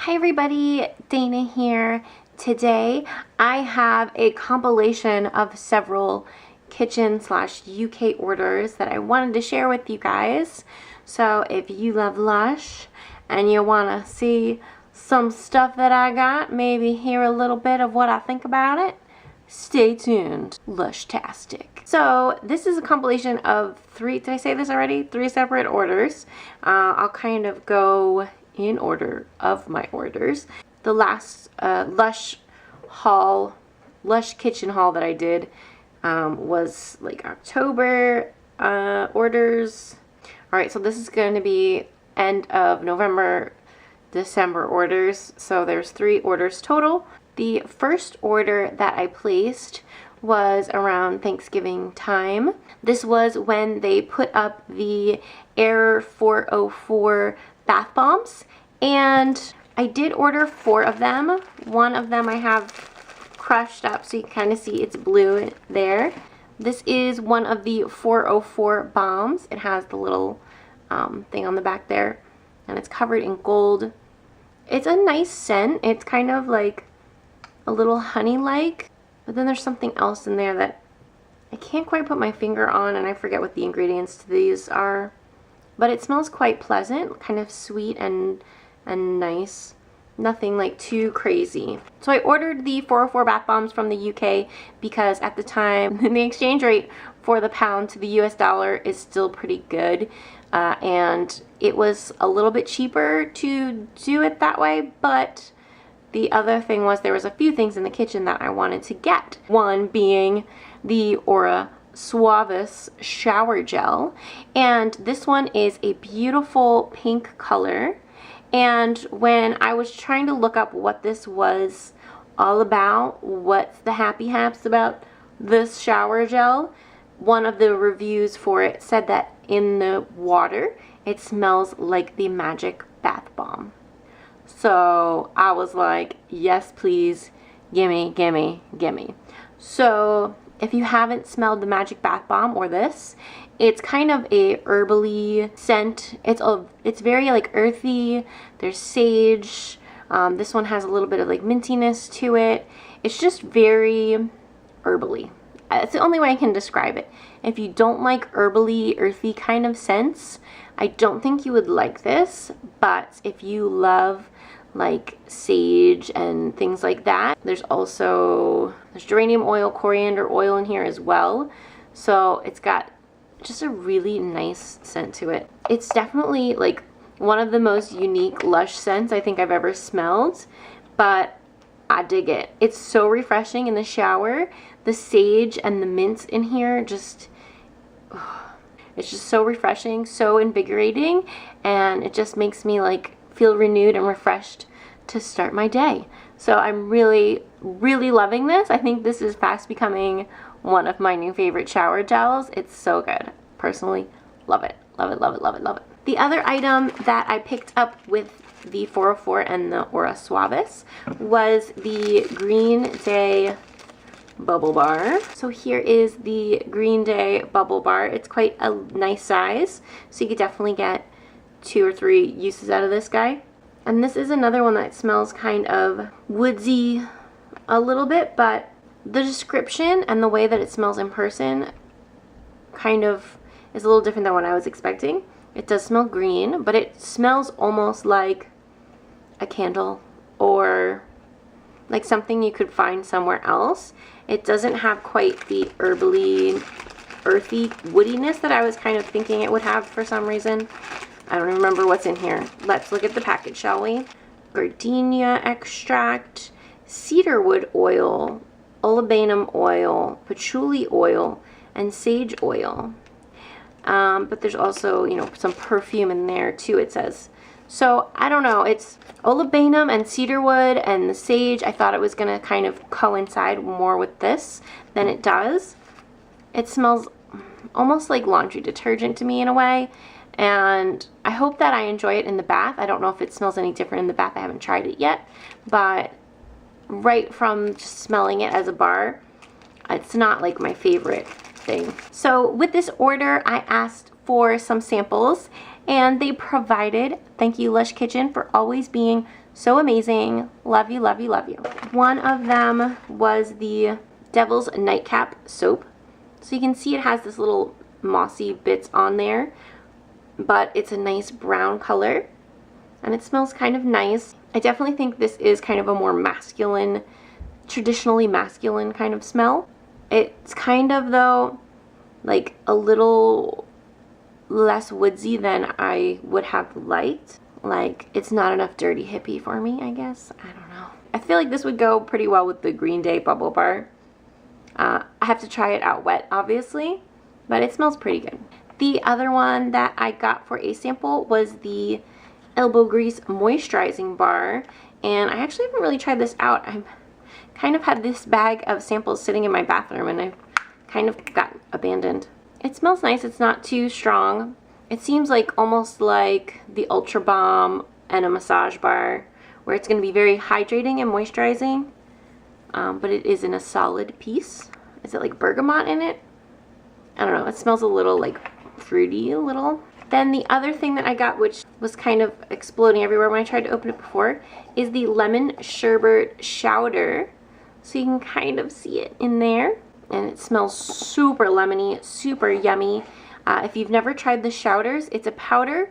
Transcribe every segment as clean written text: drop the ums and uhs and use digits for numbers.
Hi everybody, Dana here. Today I have a compilation of several kitchen/UK orders that I wanted to share with you guys. So if you love Lush and you want to see some stuff that I got, maybe hear a little bit of what I think about it, stay tuned. Lush-tastic. So this is a compilation of did I say this already? 3 separate orders. I'll kind of go in order of my orders. The last Lush kitchen haul that I did was like October orders. Alright, so this is going to be end of November, December orders. So there's 3 orders total. The first order that I placed was around Thanksgiving time. This was when they put up the Air 404 bath bombs, and I did order 4 of them. One of them I have crushed up, so you can kind of see it's blue there. This is one of the 404 bombs. It has the little thing on the back there, and it's covered in gold. It's a nice scent. It's kind of like a little honey-like, but then there's something else in there that I can't quite put my finger on, and I forget what the ingredients to these are. But it smells quite pleasant, kind of sweet and nice. Nothing like too crazy. So I ordered the 404 bath bombs from the UK because at the time the exchange rate for the pound to the US dollar is still pretty good. And it was a little bit cheaper to do it that way, but the other thing was there was a few things in the kitchen that I wanted to get. One being the Aura Suavis shower gel, and this one is a beautiful pink color. And when I was trying to look up what this was all about, what's the happy haps about this shower gel, one of the reviews for it said that in the water it smells like the magic bath bomb. So I was like, yes please, gimme, gimme, gimme. So if you haven't smelled the magic bath bomb or this, it's kind of a herbally scent. It's very like earthy. There's sage. This one has a little bit of like mintiness to it. It's just very herbally. It's the only way I can describe it. If you don't like herbally, earthy kind of scents, I don't think you would like this. But if you love like sage and things like that, there's geranium oil, coriander oil in here as well. So it's got just a really nice scent to it. It's definitely like one of the most unique Lush scents I think I've ever smelled, but I dig it. It's so refreshing in the shower. The sage and the mint in here it's just so refreshing, so invigorating, and it just makes me like feel renewed and refreshed to start my day. So I'm really, really loving this. I think this is fast becoming one of my new favorite shower gels. It's so good. Personally, love it. Love it, love it, love it, love it. The other item that I picked up with the 404 and the Aura Suavis was the Green Day bubble bar. So here is the Green Day bubble bar. It's quite a nice size, so you could definitely get 2 or 3 uses out of this guy. And this is another one that smells kind of woodsy a little bit, but the description and the way that it smells in person kind of is a little different than what I was expecting. It does smell green, but it smells almost like a candle or like something you could find somewhere else. It doesn't have quite the herbally, earthy woodiness that I was kind of thinking it would have for some reason. I don't remember what's in here. Let's look at the package, shall we? Gardenia extract, cedarwood oil, olibanum oil, patchouli oil, and sage oil. But there's also, you know, some perfume in there too, it says. So I don't know, it's olibanum and cedarwood and the sage. I thought it was gonna kind of coincide more with this than it does. It smells almost like laundry detergent to me in a way, and I hope that I enjoy it in the bath. I don't know if it smells any different in the bath. I haven't tried it yet, but right from just smelling it as a bar, it's not like my favorite thing. So with this order, I asked for some samples, and they provided. Thank you, Lush Kitchen, for always being So amazing. Love you, love you, love you. One of them was the Devil's Nightcap soap. So you can see it has this little mossy bits on there, but it's a nice brown color and it smells kind of nice. I definitely think this is kind of a more masculine, traditionally masculine kind of smell. It's kind of, though, like a little less woodsy than I would have liked. Like, it's not enough dirty hippie for me, I guess. I don't know. I feel like this would go pretty well with the Green Day Bubble Bar. I have to try it out wet, obviously, but it smells pretty good. The other one that I got for a sample was the Elbow Grease Moisturizing Bar, and I actually haven't really tried this out. I've kind of had this bag of samples sitting in my bathroom, and I've kind of got abandoned. It smells nice. It's not too strong. It seems like almost like the Ultra Balm and a massage bar, where it's going to be very hydrating and moisturizing, but it is in a solid piece. Is it like bergamot in it? I don't know. It smells a little like fruity, a little. Then the other thing that I got, which was kind of exploding everywhere when I tried to open it before, is the Lemon Sherbet Chowder. So you can kind of see it in there. And it smells super lemony, super yummy. If you've never tried the Chowders, it's a powder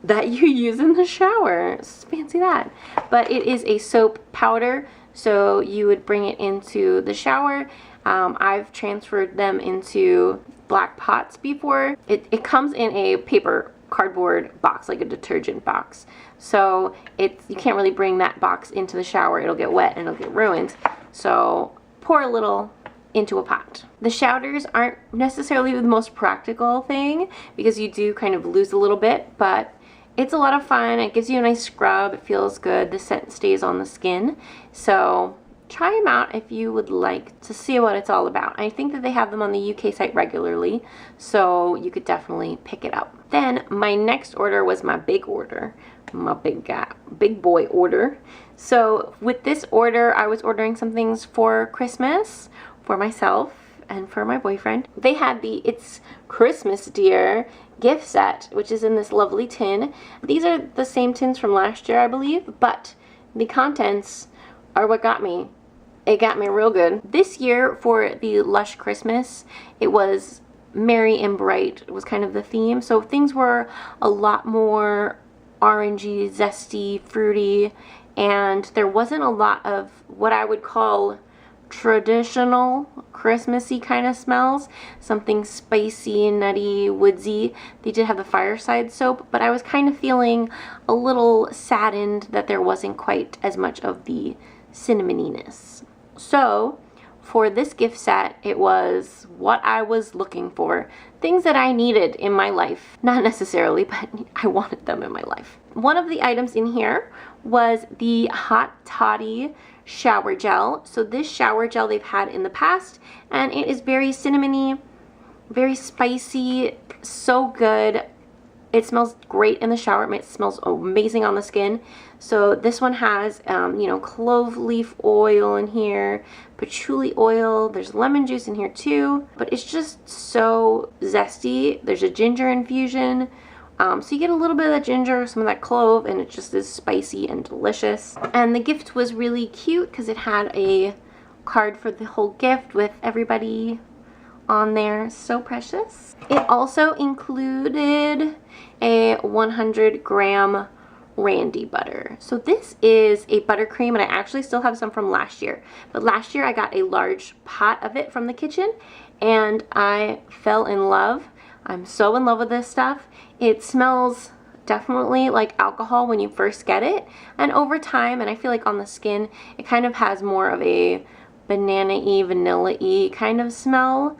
that you use in the shower. Fancy that. But it is a soap powder, so you would bring it into the shower. I've transferred them into black pots before. It comes in a paper cardboard box, like a detergent box. So you can't really bring that box into the shower. It'll get wet and it'll get ruined. So pour a little into a pot. The Chowders aren't necessarily the most practical thing because you do kind of lose a little bit, but it's a lot of fun. It gives you a nice scrub. It feels good. The scent stays on the skin. So try them out if you would like to see what it's all about. I think that they have them on the UK site regularly, so you could definitely pick it up. Then my next order was my big order, my big boy order. So with this order, I was ordering some things for Christmas for myself and for my boyfriend. They had the It's Christmas Dear gift set, which is in this lovely tin. These are the same tins from last year, I believe, but the contents are what got me. It got me real good. This year for the Lush Christmas, it was merry and bright. It was kind of the theme. So things were a lot more orangey, zesty, fruity, and there wasn't a lot of what I would call traditional Christmassy kind of smells. Something spicy, nutty, woodsy. They did have the Fireside soap, but I was kind of feeling a little saddened that there wasn't quite as much of the cinnamoniness. So for this gift set, it was what I was looking for. Things that I needed in my life. Not necessarily, but I wanted them in my life. One of the items in here was the Hot Toddy shower gel. So this shower gel they've had in the past, and it is very cinnamony, very spicy, so good. It smells great in the shower. It smells amazing on the skin. So this one has, you know, clove leaf oil in here, patchouli oil. There's lemon juice in here too. But it's just so zesty. There's a ginger infusion. So you get a little bit of that ginger, some of that clove, and it just is spicy and delicious. And the gift was really cute because it had a card for the whole gift with everybody on there. So precious. It also included a 100-gram Randy butter. So this is a buttercream, and I actually still have some from last year. But last year I got a large pot of it from the kitchen, and I fell in love. I'm so in love with this stuff. It smells definitely like alcohol when you first get it, and over time, and I feel like on the skin, it kind of has more of a banana-y, vanilla-y kind of smell.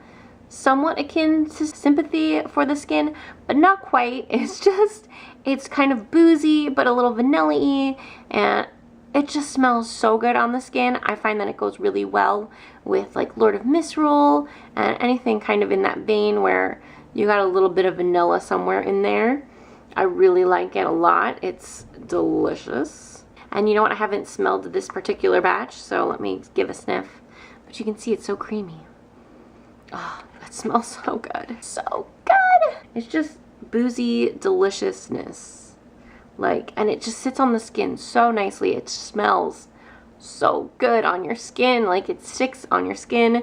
Somewhat akin to Sympathy for the skin, but not quite. It's kind of boozy, but a little vanilla-y, and it just smells so good on the skin. I find that it goes really well with like Lord of Misrule and anything kind of in that vein where you got a little bit of vanilla somewhere in there. I really like it a lot. It's delicious. And you know what? I haven't smelled this particular batch, so let me give a sniff. But you can see it's so creamy. Oh, it smells so good. So good. It's just boozy deliciousness. Like, and it just sits on the skin so nicely. It smells so good on your skin. Like, it sticks on your skin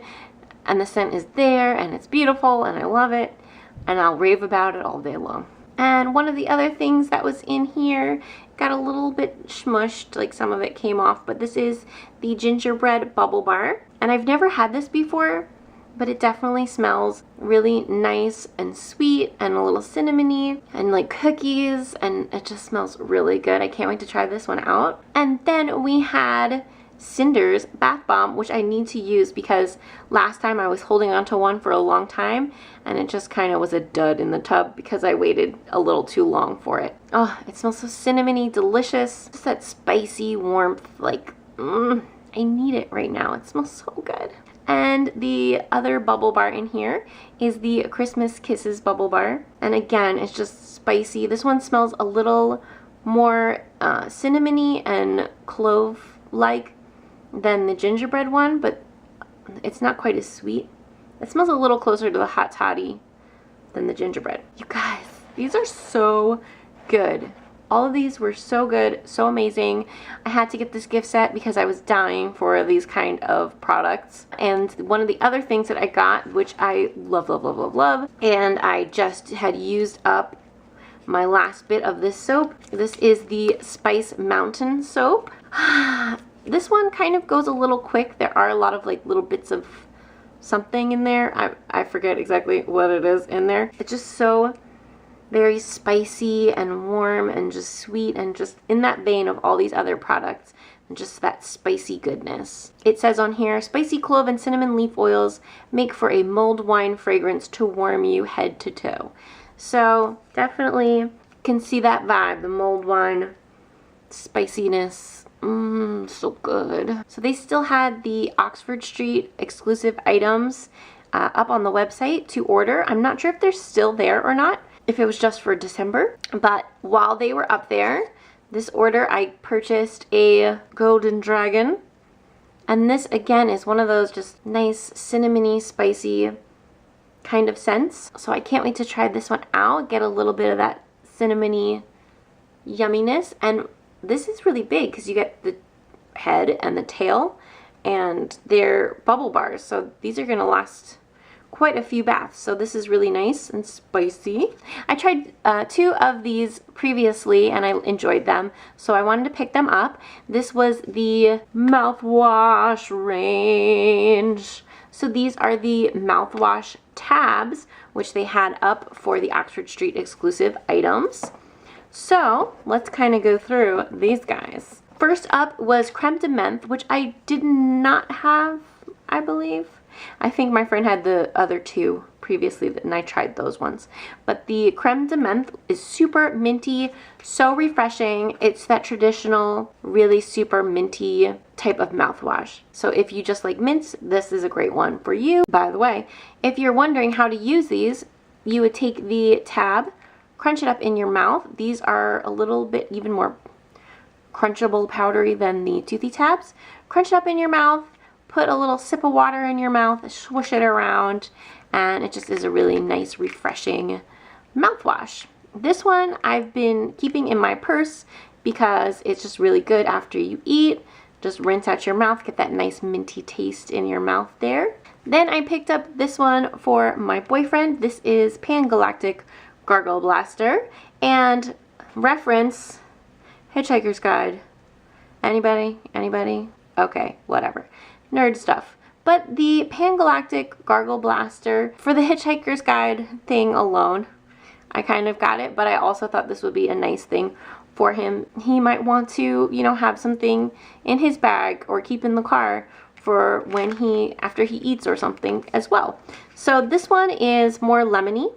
and the scent is there and it's beautiful and I love it. And I'll rave about it all day long. And one of the other things that was in here got a little bit smushed, like some of it came off, but this is the gingerbread bubble bar. And I've never had this before, but it definitely smells really nice and sweet and a little cinnamony and like cookies, and it just smells really good. I can't wait to try this one out. And then we had Cinder's bath bomb, which I need to use because last time I was holding on to one for a long time and it just kind of was a dud in the tub because I waited a little too long for it. Oh, it smells so cinnamony, delicious. Just that spicy warmth, like, I need it right now. It smells so good. And the other bubble bar in here is the Christmas Kisses bubble bar. And again, it's just spicy. This one smells a little more cinnamony and clove-like than the gingerbread one, but it's not quite as sweet. It smells a little closer to the hot toddy than the gingerbread. You guys, these are so good. All of these were so good, so amazing. I had to get this gift set because I was dying for these kind of products. And one of the other things that I got, which I love, love, love, love, love, and I just had used up my last bit of this soap. This is the Spice Mountain soap. This one kind of goes a little quick. There are a lot of like little bits of something in there. I forget exactly what it is in there. It's just so very spicy and warm and just sweet and just in that vein of all these other products and just that spicy goodness. It says on here, spicy clove and cinnamon leaf oils make for a mulled wine fragrance to warm you head to toe. So definitely can see that vibe, the mulled wine spiciness. So good. So they still had the Oxford Street exclusive items up on the website to order. I'm not sure if they're still there or not, if it was just for December. But while they were up there, this order, I purchased a Golden Dragon. And this again is one of those just nice cinnamony, spicy kind of scents. So I can't wait to try this one out, get a little bit of that cinnamony yumminess. And this is really big because you get the head and the tail and they're bubble bars. So these are going to last quite a few baths. So this is really nice and spicy. I tried 2 of these previously and I enjoyed them. So I wanted to pick them up. This was the Mouthwash range. So these are the mouthwash tabs, which they had up for the Oxford Street exclusive items. So let's kind of go through these guys. First up was Creme de Menthe, which I did not have, I believe. I think my friend had the other 2 previously and I tried those ones. But the Creme de Menthe is super minty, so refreshing. It's that traditional, really super minty type of mouthwash. So if you just like mints, this is a great one for you. By the way, if you're wondering how to use these, you would take the tab, crunch it up in your mouth. These are a little bit even more crunchable, powdery than the toothy tabs. Crunch it up in your mouth, put a little sip of water in your mouth, swoosh it around, and it just is a really nice, refreshing mouthwash. This one I've been keeping in my purse because it's just really good after you eat. Just rinse out your mouth, get that nice minty taste in your mouth there. Then I picked up this one for my boyfriend. This is Pan Galactic Gargle Blaster, and reference Hitchhiker's Guide. Anybody? Okay, whatever. Nerd stuff. But the Pan Galactic Gargle Blaster, for the Hitchhiker's Guide thing alone, I kind of got it, but I also thought this would be a nice thing for him. He might want to, you know, have something in his bag or keep in the car for when after he eats or something as well. So this one is more lemony,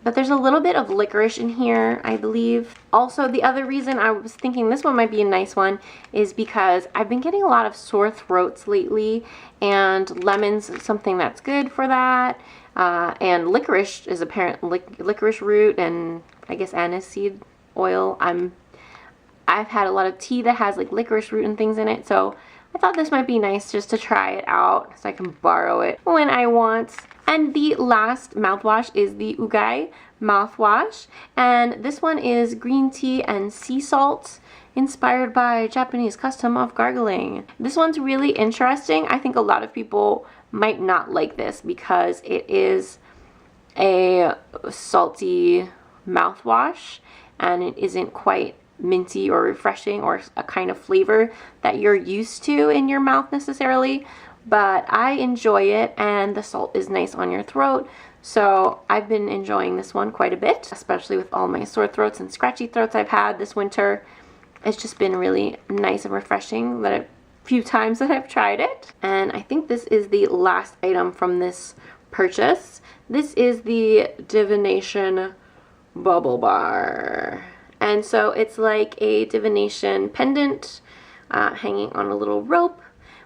but there's a little bit of licorice in here, I believe. Also, the other reason I was thinking this one might be a nice one is because I've been getting a lot of sore throats lately, and lemon's something that's good for that. And licorice is apparently licorice root and I guess aniseed oil. I've had a lot of tea that has like licorice root and things in it, so I thought this might be nice just to try it out so I can borrow it when I want. And the last mouthwash is the Ugai mouthwash, and this one is green tea and sea salt, inspired by Japanese custom of gargling. This one's really interesting. I think a lot of people might not like this because it is a salty mouthwash and it isn't quite minty or refreshing or a kind of flavor that you're used to in your mouth necessarily, but I enjoy it and the salt is nice on your throat. So I've been enjoying this one quite a bit, especially with all my sore throats and scratchy throats I've had this winter. It's just been really nice and refreshing the few times that I've tried it. And I think this is the last item from this purchase. This is the Divination Bubble Bar. And so it's like a divination pendant hanging on a little rope,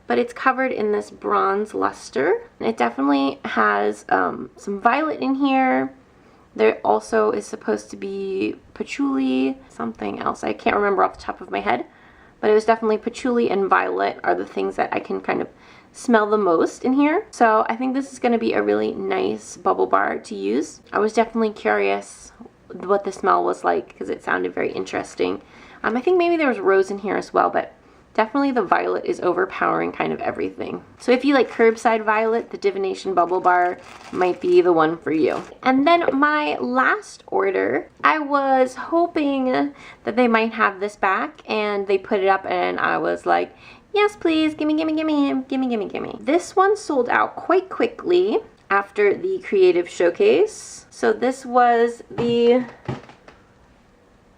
but it's covered in this bronze luster. It definitely has some violet in here. There also is supposed to be patchouli, something else. I can't remember off the top of my head, but it was definitely patchouli and violet are the things that I can kind of smell the most in here. So I think this is going to be a really nice bubble bar to use. I was definitely curious what the smell was like because it sounded very interesting. I think maybe there was rose in here as well, but definitely the violet is overpowering kind of everything. So if you like curbside violet, the Divination Bubble Bar might be the one for you. And then my last order, I was hoping that they might have this back, and they put it up and I was like, yes please, gimme, gimme, gimme, gimme, gimme, gimme. This one sold out quite quickly after the creative showcase. So this was the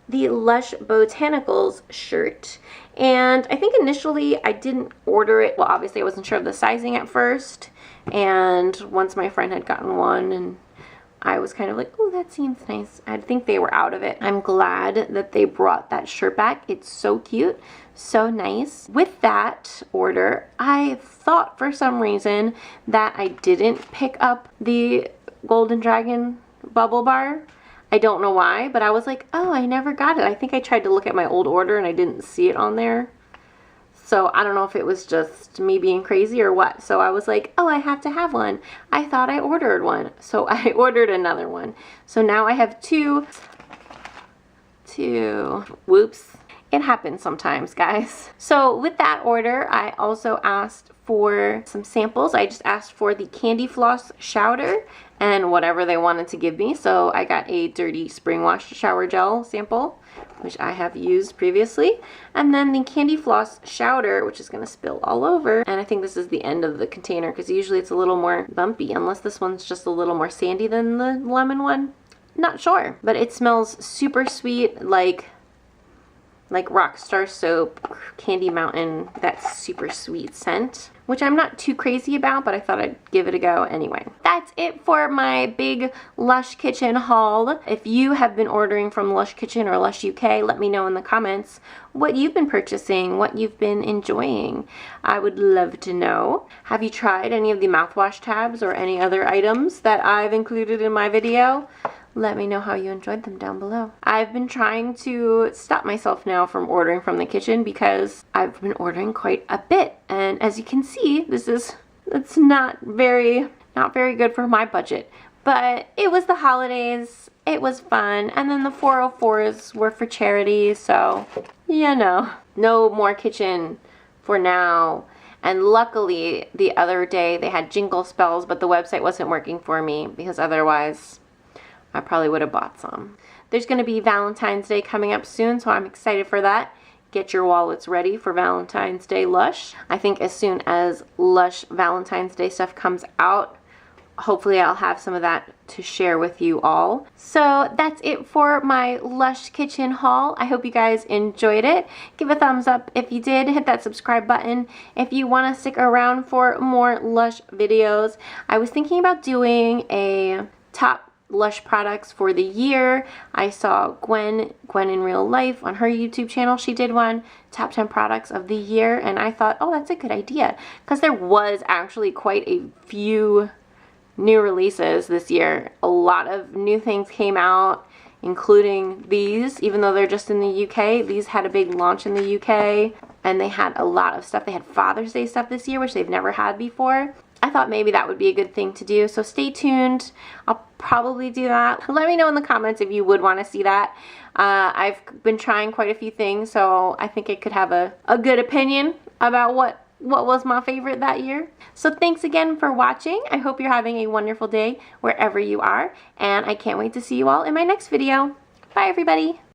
Lush Botanicals shirt. And I think initially I didn't order it. Well, obviously I wasn't sure of the sizing at first. And once my friend had gotten one and I was kind of like, oh, that seems nice. I think they were out of it. I'm glad that they brought that shirt back. It's so cute, so nice. With that order, I thought for some reason that I didn't pick up the Golden Dragon Bubble Bar. I don't know why, but I was like, oh, I never got it. I think I tried to look at my old order and I didn't see it on there. So I don't know if it was just me being crazy or what. So I was like, oh, I have to have one. I thought I ordered one. So I ordered another one. So now I have two. Whoops. It happens sometimes, guys. So with that order, I also asked for some samples. I just asked for the Candy Floss Shower and whatever they wanted to give me. So I got a Dirty Spring Wash Shower Gel sample, which I have used previously. And then the Candy Floss Shower, which is going to spill all over. And I think this is the end of the container because usually it's a little more bumpy, unless this one's just a little more sandy than the lemon one. Not sure. But it smells super sweet, like Rockstar Soap, Candy Mountain, that super sweet scent, which I'm not too crazy about, but I thought I'd give it a go anyway. That's it for my big Lush Kitchen haul. If you have been ordering from Lush Kitchen or Lush UK, let me know in the comments what you've been purchasing, what you've been enjoying. I would love to know. Have you tried any of the mouthwash tabs or any other items that I've included in my video? Let me know how you enjoyed them down below. I've been trying to stop myself now from ordering from the kitchen because I've been ordering quite a bit. And as you can see, it's not very good for my budget. But it was the holidays, it was fun, and then the 404s were for charity, so, you know. No more kitchen for now. And luckily, the other day they had jingle spells, but the website wasn't working for me because otherwise I probably would have bought some. There's going to be Valentine's Day coming up soon, so I'm excited for that. Get your wallets ready for Valentine's Day Lush. I think as soon as Lush Valentine's Day stuff comes out, hopefully I'll have some of that to share with you all. So that's it for my Lush Kitchen haul. I hope you guys enjoyed it. Give a thumbs up if you did. Hit that subscribe button if you want to stick around for more Lush videos. I was thinking about doing a top Lush products for the year. I saw Gwen in real life on her YouTube channel. She did one, top 10 products of the year, and I thought, oh, that's a good idea because there was actually quite a few new releases this year. A lot of new things came out, including these. Even though they're just in the UK, these had a big launch in the UK, and they had a lot of stuff. They had Father's Day stuff this year, which they've never had before. I thought maybe that would be a good thing to do. So stay tuned. I'll probably do that. Let me know in the comments if you would want to see that. I've been trying quite a few things, so I think I could have a good opinion about what was my favorite that year. So thanks again for watching. I hope you're having a wonderful day wherever you are, and I can't wait to see you all in my next video. Bye everybody.